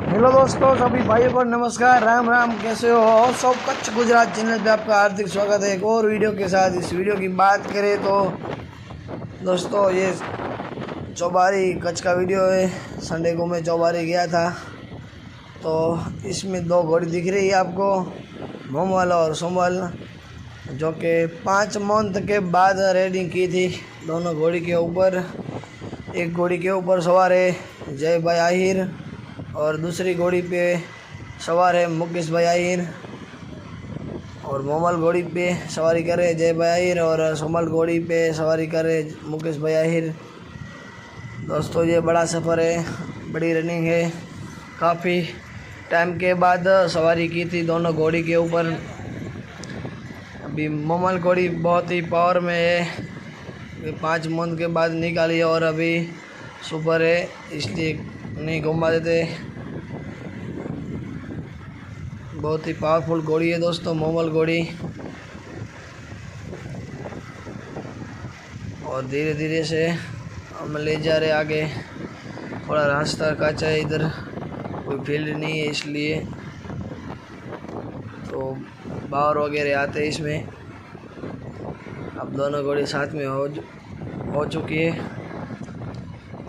Hello दोस्तों, सभी भाइयों को नमस्कार, राम राम। कैसे हो सब? कच्छ गुजरात चैनल पे आपका हार्दिक स्वागत है एक और वीडियो के साथ। इस वीडियो की बात करें तो दोस्तों ये चौबारी कच्छ का वीडियो है। संडे को मैं चौबारी गया था, तो इसमें दो घोड़ी दिख रही है आपको, मोमल और सोमल, जो कि 5 मंथ के बाद रेडिंग की थी दोनों घोड़ी के ऊपर। एक घोड़ी के ऊपर सवार है जय भाई आहिर और दूसरी घोड़ी पे सवार है मुकेश भाई आहिर, और मोमल घोड़ी पे सवारी करे जय भाई आहिर और सोमल घोड़ी पे सवारी करे मुकेश भाई आहिर। दोस्तों ये बड़ा सफ़र है, बड़ी रनिंग है। काफ़ी टाइम के बाद सवारी की थी दोनों घोड़ी के ऊपर। अभी मोमल घोड़ी बहुत ही पावर में है, 5 मंथ के बाद निकाली और अभी सुपर है, इसलिए नहीं घुमा देते। बहुत ही पावरफुल घोड़ी है दोस्तों मोमल घोड़ी। और धीरे धीरे से हम ले जा रहे आगे। थोड़ा रास्ता कच्चा है, इधर कोई फील्ड नहीं है, इसलिए तो बावर वगैरह आते हैं इसमें। अब दोनों घोड़ी साथ में हो चुकी है,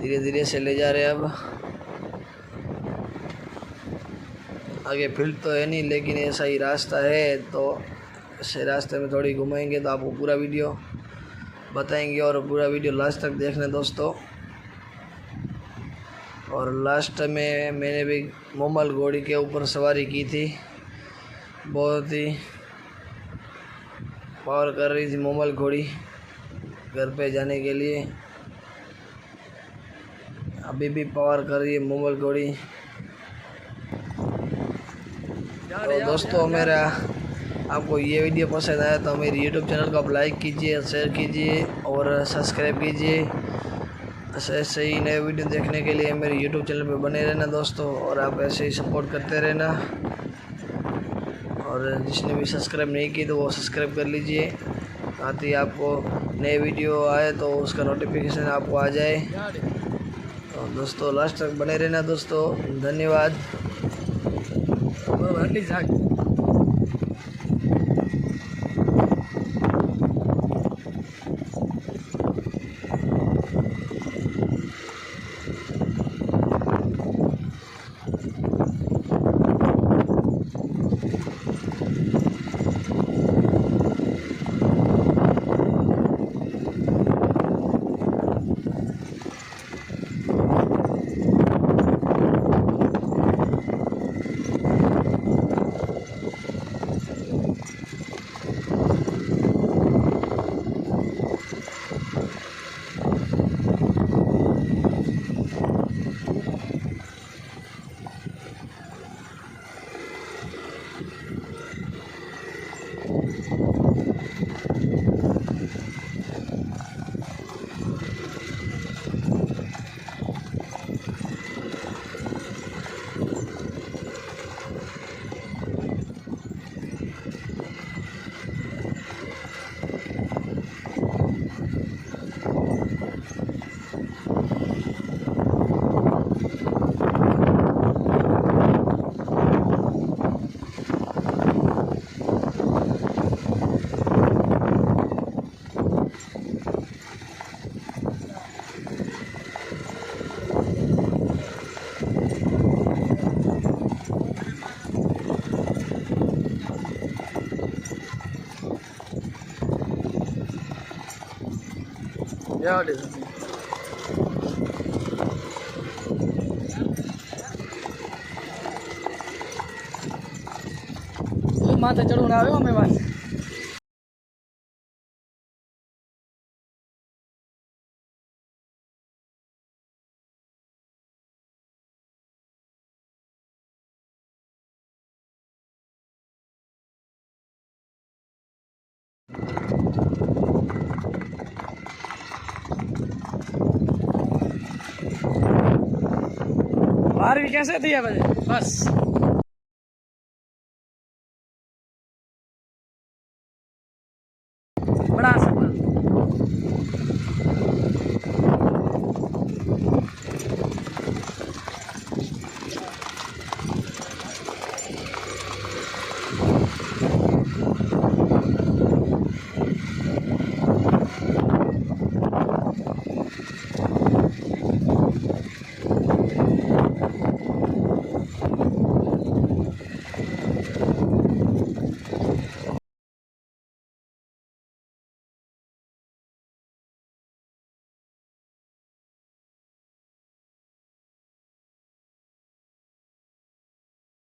धीरे धीरे से ले जा रहे हैं। अब आगे फील्ड तो है नहीं, लेकिन ऐसा ही रास्ता है, तो ऐसे रास्ते में थोड़ी घुमाएंगे तो आपको पूरा वीडियो बताएंगे, और पूरा वीडियो लास्ट तक देखना दोस्तों। और लास्ट में मैंने भी मोमल घोड़ी के ऊपर सवारी की थी, बहुत ही पावर कर रही थी मोमल घोड़ी घर पे जाने के लिए। अभी भी पावर कर रही है मोमल घोड़ी। तो दोस्तों मेरा आपको ये वीडियो पसंद आया तो मेरी यूट्यूब चैनल को आप लाइक कीजिए, शेयर कीजिए और सब्सक्राइब कीजिए। ऐसे ही नए वीडियो देखने के लिए मेरे यूट्यूब चैनल पे बने रहना दोस्तों, और आप ऐसे ही सपोर्ट करते रहना। और जिसने भी सब्सक्राइब नहीं की तो वो सब्सक्राइब कर लीजिए, ताकि आपको नए वीडियो आए तो उसका नोटिफिकेशन आपको आ जाए। तो दोस्तों लास्ट तक बने रहना दोस्तों, धन्यवाद। माथे चढ़ून આવ્યો અમે વાત। बाहर भी कैसे दिया बस बड़ा सफर।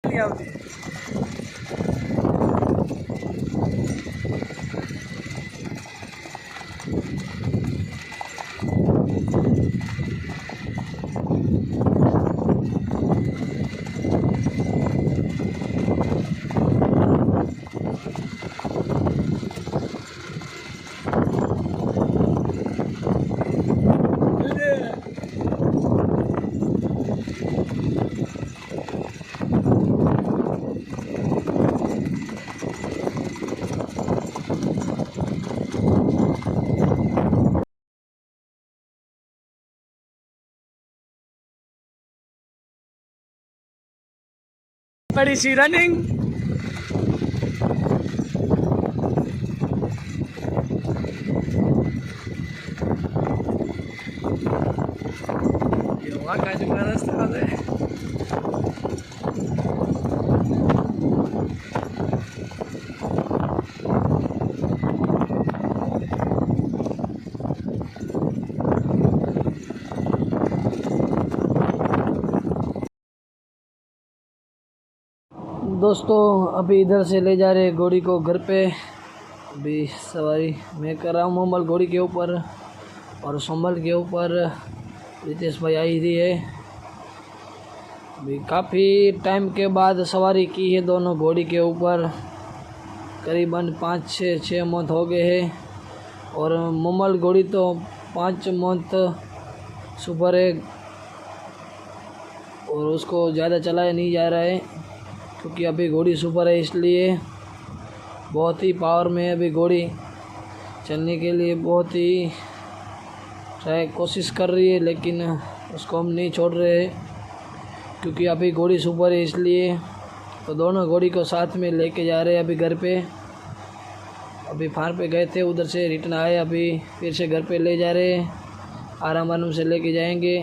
नहीं आती। बड़ी सी रनिंग। वहाँ का जो रास्ता है दोस्तों। अभी इधर से ले जा रहे घोड़ी को घर पे। अभी सवारी मैं कर रहा हूँ मोमल घोड़ी के ऊपर, और संभल के ऊपर रितेश भाई आई रही है। अभी काफ़ी टाइम के बाद सवारी की है दोनों घोड़ी के ऊपर। करीबन 5-6 मंथ हो गए हैं, और मोमल घोड़ी तो 5 मंथ सुपर है, और उसको ज़्यादा चलाया नहीं जा रहा है क्योंकि अभी घोड़ी सुपर है, इसलिए बहुत ही पावर में अभी घोड़ी चलने के लिए बहुत ही कोशिश कर रही है, लेकिन उसको हम नहीं छोड़ रहे हैं क्योंकि अभी घोड़ी सुपर है, इसलिए तो दोनों घोड़ी को साथ में लेके जा रहे हैं अभी घर पे। अभी फार्म पे गए थे, उधर से रिटर्न आए, अभी फिर से घर पे ले जा रहे हैं। आराम आराम से लेके जाएंगे।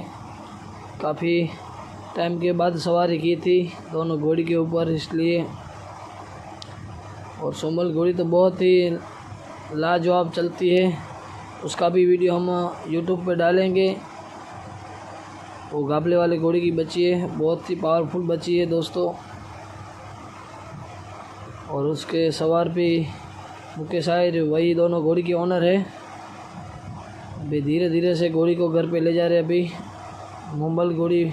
काफ़ी टाइम के बाद सवारी की थी दोनों घोड़ी के ऊपर, इसलिए। और सोमल घोड़ी तो बहुत ही लाजवाब चलती है, उसका भी वीडियो हम यूट्यूब पे डालेंगे। वो गाबले वाले घोड़ी की बच्ची है, बहुत ही पावरफुल बच्ची है दोस्तों। और उसके सवार भी मुकेश आयर, वही दोनों घोड़ी के ओनर है। अभी धीरे धीरे से घोड़ी को घर पे ले जा रहे। अभी मोमल घोड़ी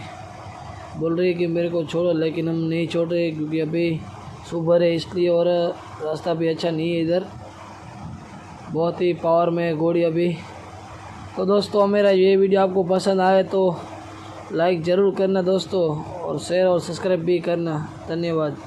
बोल रही है कि मेरे को छोड़ो, लेकिन हम नहीं छोड़ रहे क्योंकि अभी सुबह है, इसलिए। और रास्ता भी अच्छा नहीं है इधर, बहुत ही पावर में घोड़ी अभी। तो दोस्तों, मेरा ये वीडियो आपको पसंद आए तो लाइक ज़रूर करना दोस्तों, और शेयर और सब्सक्राइब भी करना। धन्यवाद।